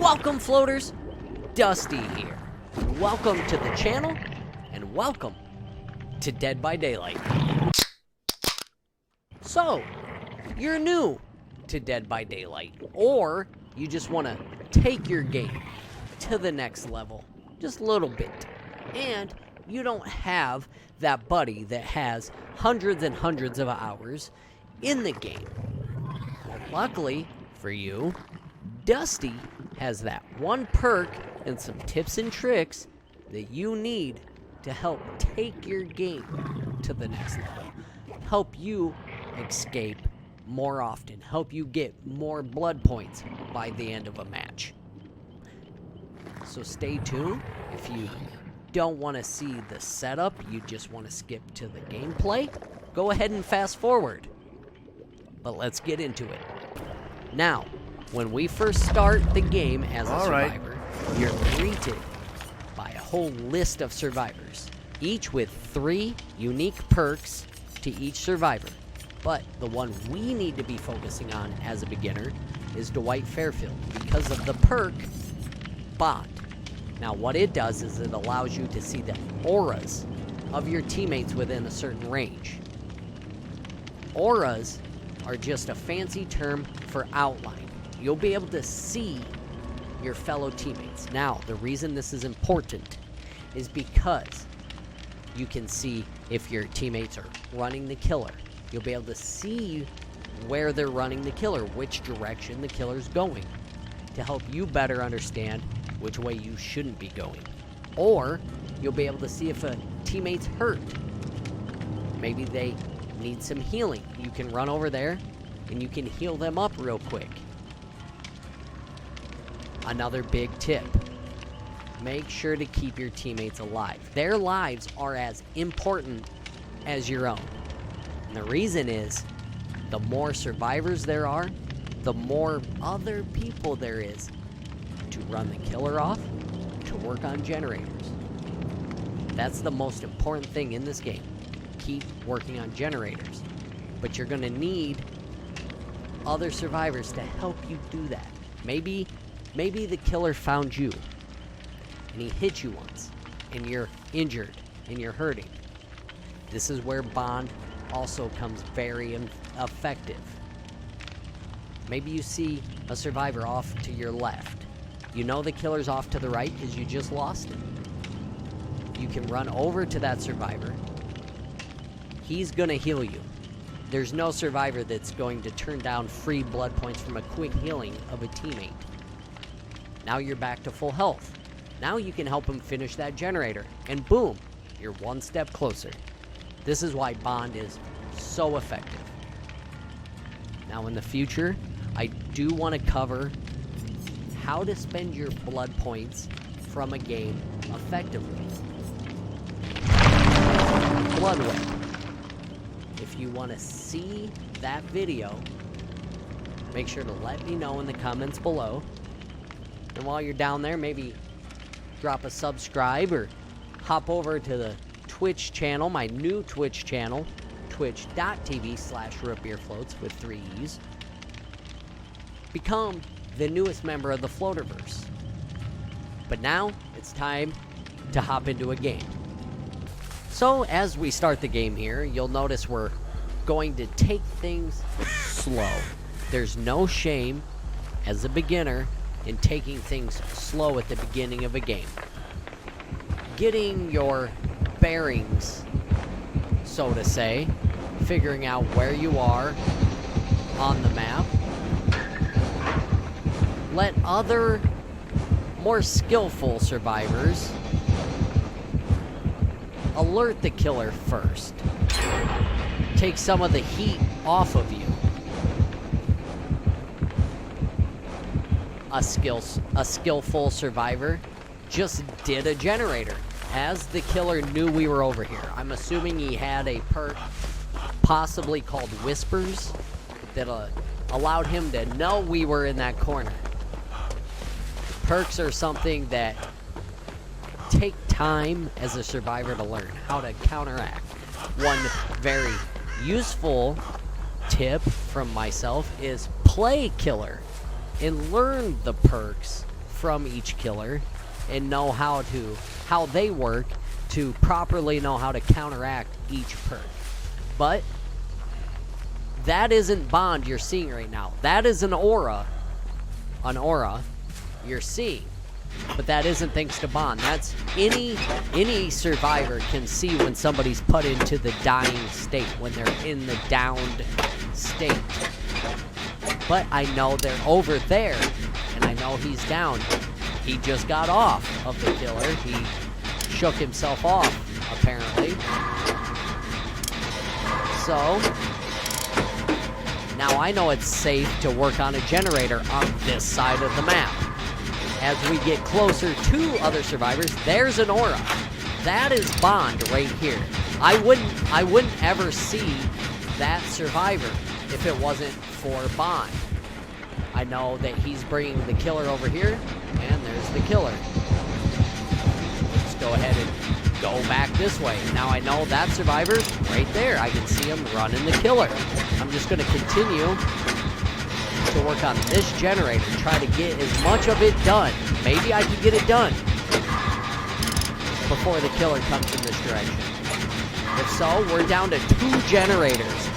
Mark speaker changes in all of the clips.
Speaker 1: Welcome, floaters. Dusty here. Welcome to the channel, and welcome to Dead by Daylight. So, you're new to Dead by Daylight, or you just want to take your game to the next level, just a little bit, and you don't have that buddy that has hundreds and hundreds of hours in the game. Well, luckily for you, Dusty has that one perk and some tips and tricks that you need to help take your game to the next level. Help you escape more often. Help you get more blood points by the end of a match. So stay tuned. If you don't want to see the setup, you just want to skip to the gameplay, go ahead and fast forward. But let's get into it. Now, when we first start the game as a survivor, you're greeted by a whole list of survivors, each with 3 unique perks to each survivor. But the one we need to be focusing on as a beginner is Dwight Fairfield because of the perk Bond. Now what it does is it allows you to see the auras of your teammates within a certain range. Auras are just a fancy term for outline. You'll be able to see your fellow teammates. Now, the reason this is important is because you can see if your teammates are running the killer. You'll be able to see where they're running the killer, which direction the killer's going, to help you better understand which way you shouldn't be going. Or you'll be able to see if a teammate's hurt. Maybe they need some healing. You can run over there and you can heal them up real quick. Another big tip: make sure to keep your teammates alive. Their lives are as important as your own. And the reason is, the more survivors there are, the more other people there is to run the killer off, to work on generators. That's the most important thing in this game. Keep working on generators. But you're going to need other survivors to help you do that. Maybe the killer found you and he hit you once and you're injured and you're hurting. This is where Bond also comes very effective. Maybe you see a survivor off to your left. You know the killer's off to the right because you just lost him. You can run over to that survivor. He's gonna heal you. There's no survivor that's going to turn down free blood points from a quick healing of a teammate. Now you're back to full health. Now you can help him finish that generator, and boom, you're one step closer. This is why Bond is so effective. Now in the future, I do want to cover how to spend your blood points from a game effectively. Bloodway. If you want to see that video, make sure to let me know in the comments below. And while you're down there, maybe drop a subscribe or hop over to the Twitch channel, my new Twitch channel, twitch.tv/rootbeerfloats with 3 E's. Become the newest member of the Floaterverse. But now, it's time to hop into a game. So, as we start the game here, you'll notice we're going to take things slow. There's no shame as a beginner in taking things slow at the beginning of a game. Getting your bearings, so to say, figuring out where you are on the map. Let other, more skillful survivors alert the killer first. Take some of the heat off of you. A skillful survivor just did a generator as the killer knew we were over here. I'm assuming he had a perk possibly called Whispers that allowed him to know we were in that corner. Perks are something that take time as a survivor to learn how to counteract. One very useful tip from myself is play killer and learn the perks from each killer and know how they work to properly know how to counteract each perk. But that isn't Bond you're seeing right now. That is an aura you're seeing. But that isn't thanks to Bond. That's any survivor can see when somebody's put into the dying state, when they're in the downed state. But I know they're over there, and I know he's down. He just got off of the killer. He shook himself off, apparently. So now I know it's safe to work on a generator on this side of the map. As we get closer to other survivors, there's an aura. That is Bond right here. I wouldn't ever see that survivor if it wasn't for Bond. I know that he's bringing the killer over here, and there's the killer. Let's go ahead and go back this way. Now I know that survivor's right there. I can see him running the killer. I'm just going to continue to work on this generator, try to get as much of it done. Maybe I can get it done before the killer comes in this direction. If so, we're down to 2 generators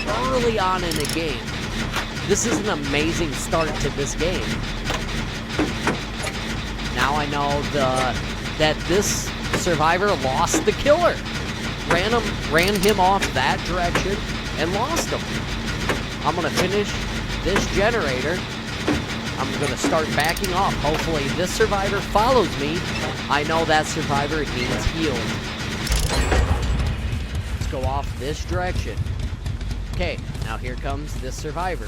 Speaker 1: early on in the game. This is an amazing start to this game. Now I know that this survivor lost the killer. Ran him off that direction and lost him. I'm going to finish this generator. I'm going to start backing off. Hopefully this survivor follows me. I know that survivor needs healed. Let's go off this direction. Okay, now here comes this survivor.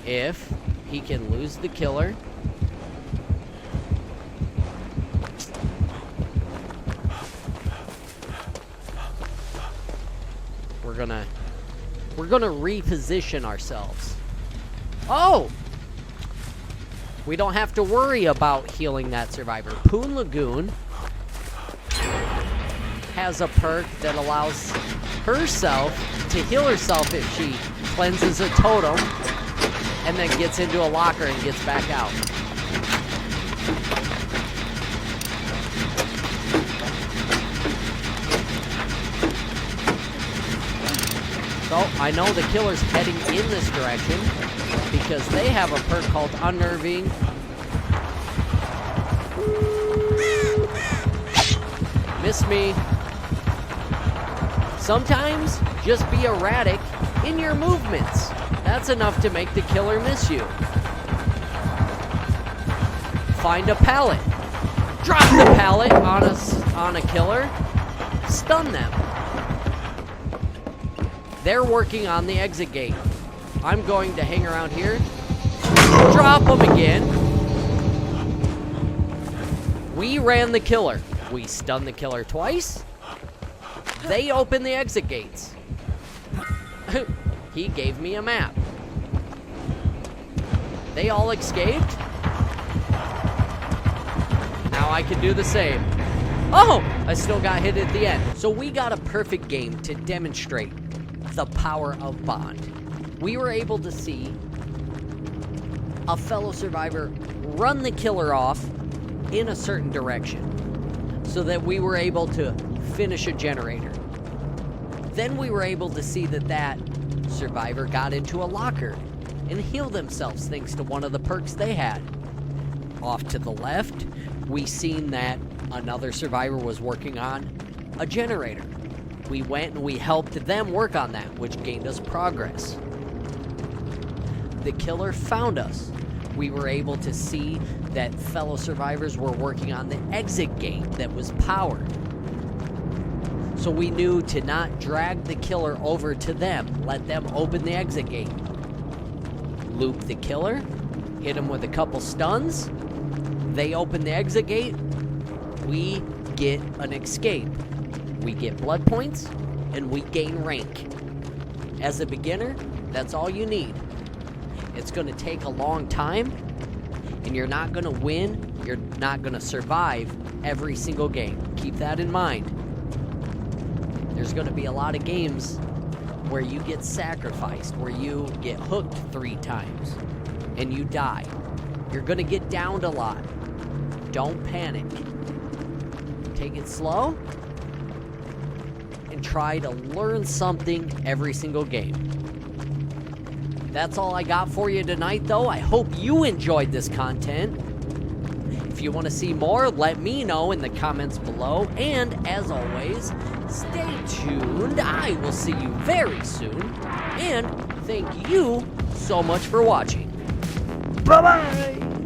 Speaker 1: If he can lose the killer, we're gonna reposition ourselves. Oh! We don't have to worry about healing that survivor. Poon Lagoon has a perk that allows herself to heal herself if she cleanses a totem and then gets into a locker and gets back out. So I know the killer's heading in this direction because they have a perk called Unnerving. Miss me. Sometimes just be erratic in your movements. That's enough to make the killer miss you. Find a pallet. Drop the pallet on a killer. Stun them. They're working on the exit gate. I'm going to hang around here. Drop them again. We ran the killer. We stunned the killer twice. They opened the exit gates. He gave me a map. They all escaped. Now I can do the same. Oh! I still got hit at the end. So we got a perfect game to demonstrate the power of Bond. We were able to see a fellow survivor run the killer off in a certain direction so that we were able to finish a generator. Then we were able to see that survivor got into a locker and healed themselves thanks to one of the perks they had. Off to the left, we seen that another survivor was working on a generator. We went and we helped them work on that, which gained us progress. The killer found us. We were able to see that fellow survivors were working on the exit gate that was powered. So we knew to not drag the killer over to them, let them open the exit gate. Loop the killer, hit him with a couple stuns, they open the exit gate, we get an escape. We get blood points, and we gain rank. As a beginner, that's all you need. It's going to take a long time, and you're not going to win, you're not going to survive every single game. Keep that in mind. There's going to be a lot of games where you get sacrificed, where you get hooked 3 times, and you die. You're going to get downed a lot. Don't panic. Take it slow and try to learn something every single game. That's all I got for you tonight, though. I hope you enjoyed this content. If you want to see more, let me know in the comments below. And as always, stay tuned. I will see you very soon. And thank you so much for watching. Bye-bye!